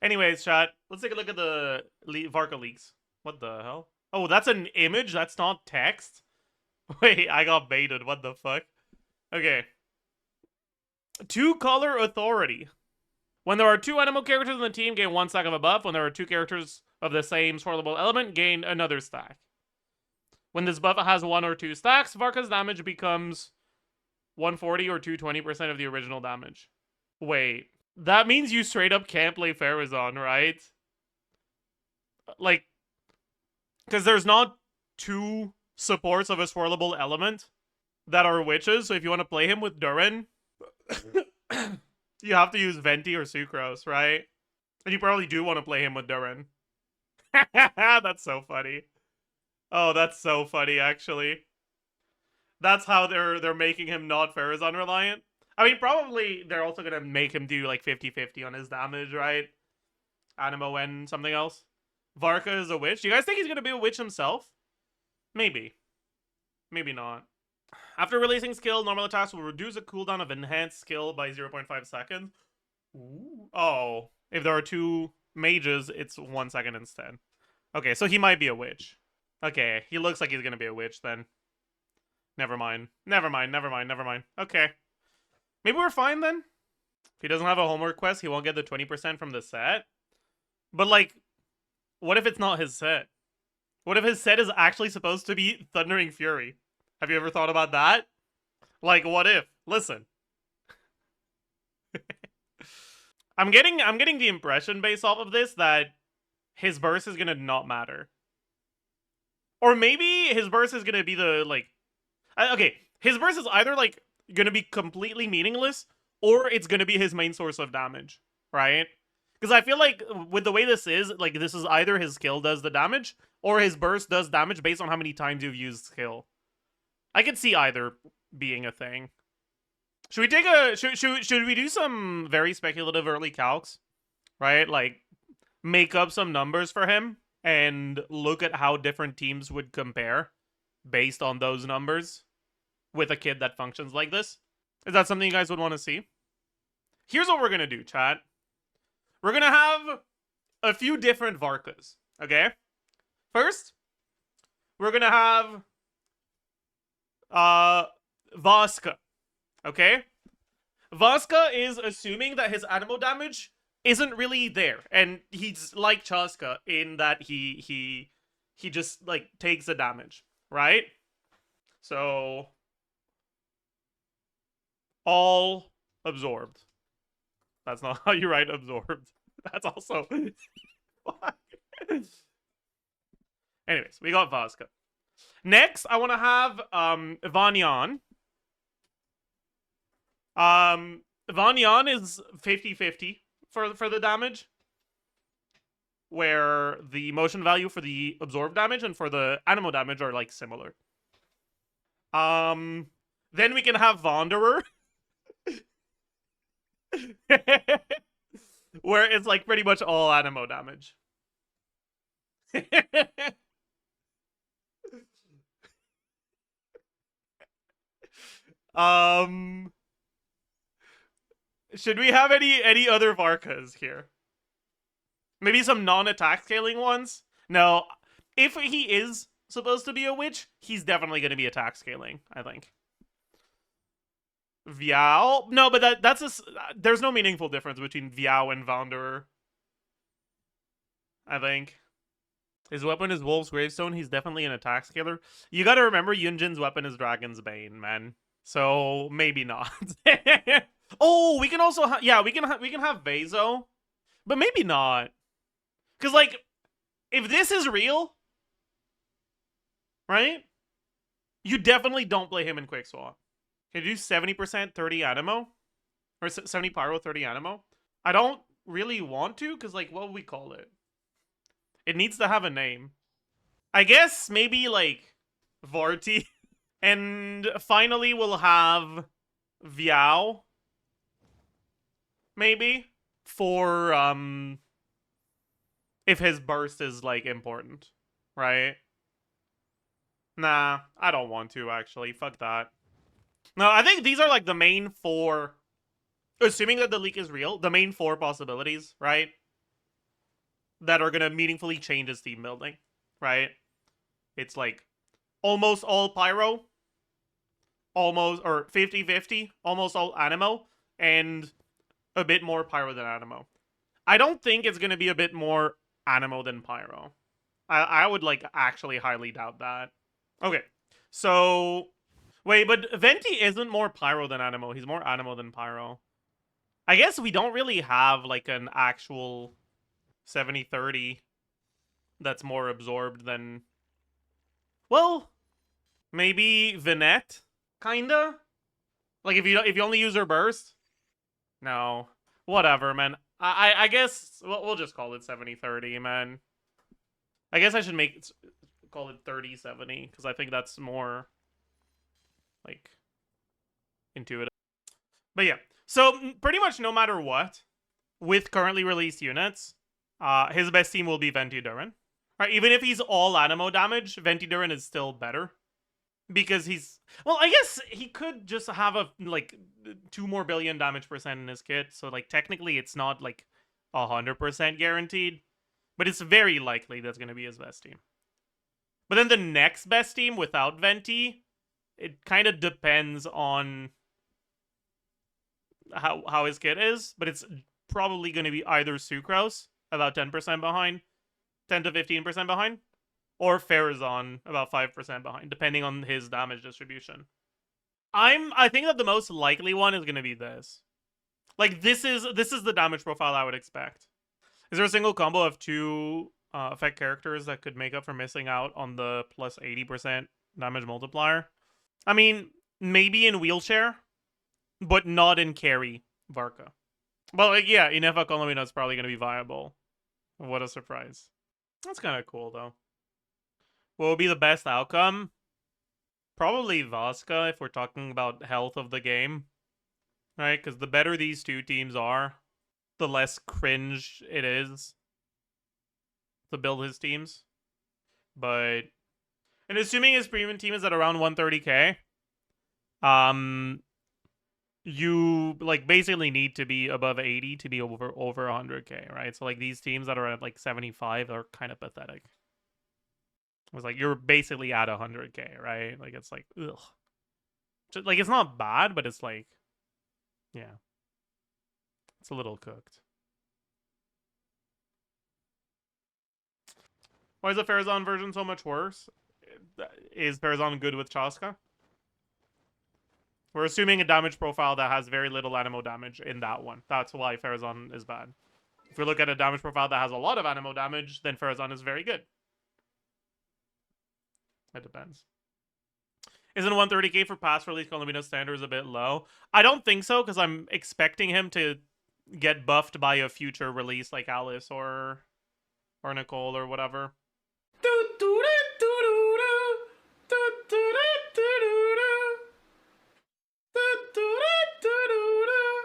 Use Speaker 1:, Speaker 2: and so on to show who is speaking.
Speaker 1: Anyways, chat, let's take a look at the Varka leaks. What the hell? Oh, that's an image? That's not text? Wait, I got baited. What the fuck? Okay. Two-color authority. When there are two animal characters in the team, gain 1 stack of a buff. When there are two characters of the same swirlable element, gain another stack. When this buff has 1 or 2 stacks, Varka's damage becomes 140 or 220% of the original damage. Wait, that means you straight up can't play Farazan, right? Like, because there's not two supports of a swirlable element that are witches, so if you want to play him with Durin, you have to use Venti or Sucrose, right? And you probably do want to play him with Durin. That's so funny. Oh, that's so funny, actually. That's how they're making him not Farazan reliant. I mean, probably they're also gonna make him do like 50-50 on his damage, right? Animo and something else. Varka is a witch. Do you guys think he's gonna be a witch himself? Maybe. Maybe not. After releasing skill, normal attacks will reduce the cooldown of enhanced skill by 0.5 seconds. Ooh. Oh. If there are two mages, it's 1 second instead. Okay, so he might be a witch. Okay, he looks like he's gonna be a witch then. Never mind. Never mind, never mind, never mind. Okay. Maybe we're fine then? If he doesn't have a homework quest, he won't get the 20% from the set. But like, what if it's not his set? What if his set is actually supposed to be Thundering Fury? Have you ever thought about that? Like, what if? Listen. I'm getting the impression based off of this that his burst is gonna not matter. Or maybe his burst is gonna be the, like... Okay, his burst is either, like, gonna be completely meaningless, or it's gonna be his main source of damage, right? Because I feel like, with the way this is, like, this is either his skill does the damage, or his burst does damage based on how many times you've used skill. I could see either being a thing. Should we take a... Should we do some very speculative early calcs? Right? Like, make up some numbers for him, and look at how different teams would compare based on those numbers with a kid that functions like this? Is that something you guys would want to see? Here's what we're gonna do, chat. We're gonna have a few different Varkas, okay? First, we're gonna have Vaska, okay? Vaska is assuming that his animo damage isn't really there, and he's like Chaska in that he just like takes the damage, right? So all absorbed. That's not how you write absorbed. That's also anyways, we got Vaska. Next, I want to have Vanyan. Vanyan is 50-50 for the damage, where the motion value for the absorbed damage and for the animo damage are like similar. Then we can have Wanderer. Where it's like pretty much all animo damage. Should we have any other Varkas here? Maybe some non-attack scaling ones? No, if he is supposed to be a witch, he's definitely going to be attack scaling, I think. Viao? No, but that's a... There's no meaningful difference between Viao and Wanderer, I think. His weapon is Wolf's Gravestone. He's definitely an attack scaler. You gotta remember, Yunjin's weapon is Dragon's Bane, man. So, maybe not. Oh, we can also... Yeah, we can have Vazo. But maybe not. Because, like, if this is real, right? You definitely don't play him in Quick Swap. Can you do 70% 30 animo? Or 70 pyro, 30 animo? I don't really want to, because, like, what would we call it? It needs to have a name. I guess maybe, like, Vorti. And finally, we'll have Viao. Maybe. For, if his burst is, like, important. Right? Nah, I don't want to, actually. Fuck that. No, I think these are, like, the main 4... Assuming that the leak is real, the main 4 possibilities, right? that are gonna meaningfully change his team building, right? It's like almost all pyro, almost or 50-50, almost all animo, and a bit more pyro than animo. I don't think it's gonna be a bit more animo than pyro. I would like actually highly doubt that. Okay, so wait, but Venti isn't more pyro than animo. He's more animo than pyro. I guess we don't really have like an actual 70-30 that's more absorbed than. Well, maybe Vinette, kinda. Like if you only use her burst. No, whatever, man. I guess we'll just call it 70-30, man. I guess I should call it 30-70 because I think that's more like intuitive. But yeah, so pretty much no matter what, with currently released units, his best team will be Venti Durin. Right, even if he's all animo damage, Venti Durin is still better. Because he's well, I guess he could just have a like 2 more billion damage percent in his kit, so like technically it's not like 100% guaranteed, but it's very likely that's gonna be his best team. But then the next best team without Venti, it kind of depends on how his kit is, but it's probably gonna be either Sucrose about 10% behind, 10 to 15% behind, or Farazan about 5% behind, depending on his damage distribution. I think that the most likely one is gonna be this. Like this is the damage profile I would expect. Is there a single combo of 2 effect characters that could make up for missing out on the plus 80% damage multiplier? I mean, maybe in wheelchair, but not in carry Varka. Well, like, yeah, in Efa Colomina it's probably gonna be viable. What a surprise. That's kind of cool though. What would be the best outcome? Probably Vaska if we're talking about health of the game. Right? Because the better these two teams are, the less cringe it is to build his teams. But and assuming his premium team is at around 130k, you like basically need to be above 80 to be over 100k, right? So like these teams that are at like 75 are kind of pathetic. It's like you're basically at 100k, right? Like it's like ugh. Just, like it's not bad, but it's like yeah. It's a little cooked. Why is the Farazan version so much worse? Is Farazan good with Chaska? We're assuming a damage profile that has very little animo damage in that one. That's why Farazan is bad. If we look at a damage profile that has a lot of animo damage, then Farazan is very good. It depends. Isn't 130k for past release Columbina standards a bit low? I don't think so, because I'm expecting him to get buffed by a future release like Alice or Nicole or whatever.